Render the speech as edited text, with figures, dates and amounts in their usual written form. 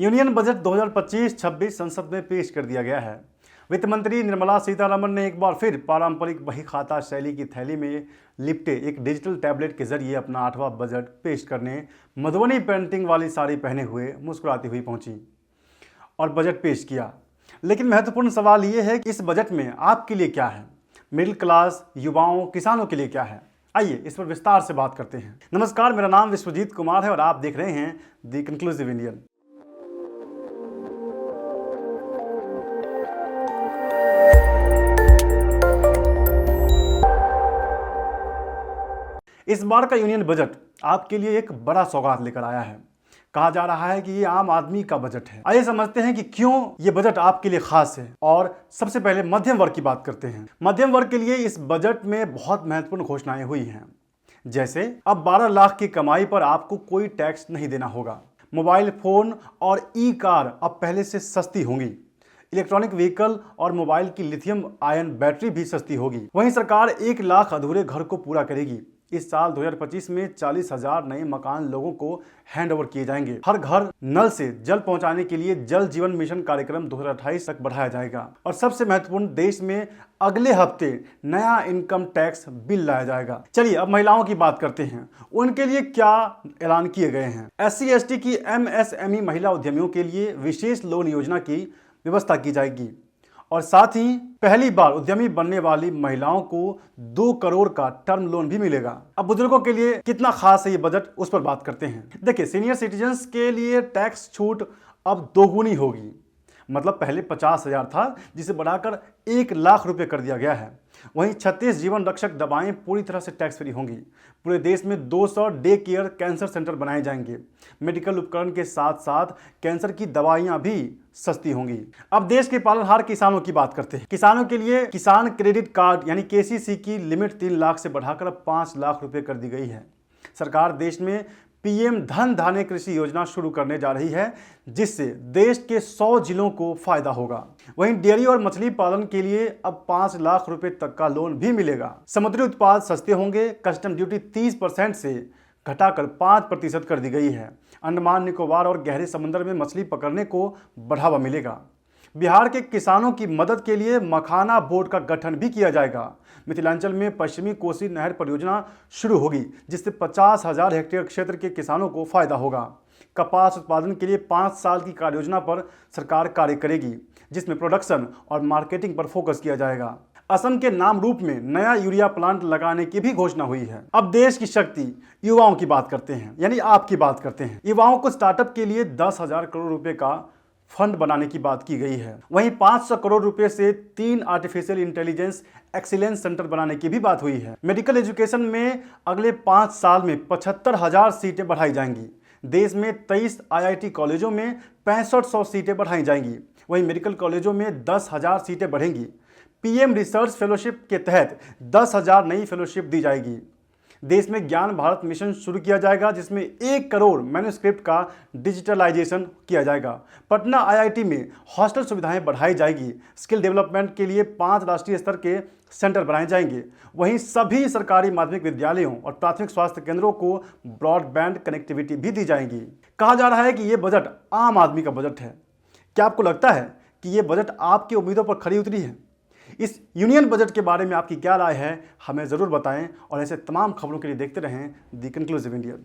Union budget 2025-26 संसद में पेश कर दिया गया है। वित्त मंत्री निर्मला सीतारमण ने एक बार फिर पारंपरिक बही खाता शैली की थैली में लिपटे एक डिजिटल टैबलेट के जरिए अपना 8वां बजट पेश करने मधुबनी पेंटिंग वाली साड़ी पहने हुए मुस्कुराती हुई पहुंची और बजट पेश किया। लेकिन महत्वपूर्ण सवाल ये है कि इस बजट में आपके लिए क्या है, मिडिल क्लास, युवाओं, किसानों के लिए क्या है। आइए इस पर विस्तार से बात करते हैं। नमस्कार, मेरा नाम विश्वजीत कुमार है और आप देख रहे हैं द कंक्लूसिव इंडियन। इस बार का यूनियन बजट आपके लिए एक बड़ा सौगात लेकर आया है। कहा जा रहा है कि ये आम आदमी का बजट है। आइए समझते हैं कि क्यों ये बजट आपके लिए खास है। और सबसे पहले मध्यम वर्ग की बात करते हैं। मध्यम वर्ग के लिए इस बजट में बहुत महत्वपूर्ण घोषणाएं हुई हैं। जैसे अब 12 लाख की कमाई पर आपको कोई टैक्स नहीं देना होगा। मोबाइल फोन और ई कार अब पहले से सस्ती होंगी। इलेक्ट्रॉनिक व्हीकल और मोबाइल की लिथियम आयन बैटरी भी सस्ती होगी। वहीं सरकार 1 लाख अधूरे घर को पूरा करेगी। इस साल 2025 में 40,000 नए मकान लोगों को हैंड ओवर किए जाएंगे। हर घर नल से जल पहुंचाने के लिए जल जीवन मिशन कार्यक्रम 2028 तक बढ़ाया जाएगा। और सबसे महत्वपूर्ण, देश में अगले हफ्ते नया इनकम टैक्स बिल लाया जाएगा। चलिए अब महिलाओं की बात करते हैं। उनके लिए क्या ऐलान किए गए हैं। SC/ST की MSME महिला उद्यमियों के लिए विशेष लोन योजना की व्यवस्था की जाएगी और साथ ही पहली बार उद्यमी बनने वाली महिलाओं को 2 करोड़ का टर्म लोन भी मिलेगा। अब बुजुर्गों के लिए कितना खास है ये बजट, उस पर बात करते हैं। देखिए, सीनियर सिटीजन्स के लिए टैक्स छूट अब दोगुनी होगी। मतलब पहले 50,000 था, जिसे बढ़ाकर 1 लाख रुपए कर दिया गया है। वहीं 36 जीवन रक्षक दवाएं पूरी तरह से टैक्स फ्री होंगी। पूरे देश में 200 डे केयर कैंसर सेंटर बनाए जाएंगे। मेडिकल उपकरण के साथ साथ कैंसर की दवाइयां भी सस्ती होंगी। अब देश के पालनहार किसानों की बात करते हैं। किसानों के लिए किसान क्रेडिट कार्ड यानी KCC की लिमिट 3 लाख से बढ़ाकर अब 5 लाख रुपए कर दी गई है। सरकार देश में PM धन धान्य कृषि योजना शुरू करने जा रही है, जिससे देश के 100 जिलों को फायदा होगा। वहीं डेयरी और मछली पालन के लिए अब 5 लाख रुपए तक का लोन भी मिलेगा। समुद्री उत्पाद सस्ते होंगे। कस्टम ड्यूटी 30% से घटाकर 5% कर दी गई है। अंडमान निकोबार और गहरे समुद्र में मछली पकड़ने को बढ़ावा मिलेगा। बिहार के किसानों की मदद के लिए मखाना बोर्ड का गठन भी किया जाएगा। मिथिलांचल में पश्चिमी कोसी नहर परियोजना शुरू होगी, जिससे 50,000 हेक्टेयर क्षेत्र के किसानों को फायदा होगा। कपास उत्पादन के लिए 5 साल की कार्य योजना पर सरकार कार्य करेगी, जिसमें प्रोडक्शन और मार्केटिंग पर फोकस किया जाएगा। असम के नामरूप में नया यूरिया प्लांट लगाने की भी घोषणा हुई है। अब देश की शक्ति युवाओं की बात करते हैं, यानी आपकी बात करते हैं। युवाओं को स्टार्टअप के लिए 10,000 करोड़ रुपए का फंड बनाने की बात की गई है। वहीं 500 करोड़ रुपए से 3 आर्टिफिशियल इंटेलिजेंस एक्सीलेंस सेंटर बनाने की भी बात हुई है। मेडिकल एजुकेशन में अगले 5 साल में 75,000 सीटें बढ़ाई जाएंगी। देश में 23 IIT कॉलेजों में 6500 सीटें बढ़ाई जाएंगी। वहीं मेडिकल कॉलेजों में 10,000 सीटें बढ़ेंगी। PM रिसर्च फेलोशिप के तहत 10,000 नई फेलोशिप दी जाएगी। देश में ज्ञान भारत मिशन शुरू किया जाएगा, जिसमें 1 करोड़ मैन्युस्क्रिप्ट का डिजिटलाइजेशन किया जाएगा। पटना IIT में हॉस्टल सुविधाएं बढ़ाई जाएगी। स्किल डेवलपमेंट के लिए 5 राष्ट्रीय स्तर के सेंटर बनाए जाएंगे। वहीं सभी सरकारी माध्यमिक विद्यालयों और प्राथमिक स्वास्थ्य केंद्रों को ब्रॉडबैंड कनेक्टिविटी भी दी जाएगी। कहा जा रहा है कि ये बजट आम आदमी का बजट है। क्या आपको लगता है कि ये बजट आपकी उम्मीदों पर खरी उतरी है? इस यूनियन बजट के बारे में आपकी क्या राय है, हमें ज़रूर बताएं। और ऐसे तमाम खबरों के लिए देखते रहें द कंक्लूसिव इंडियन।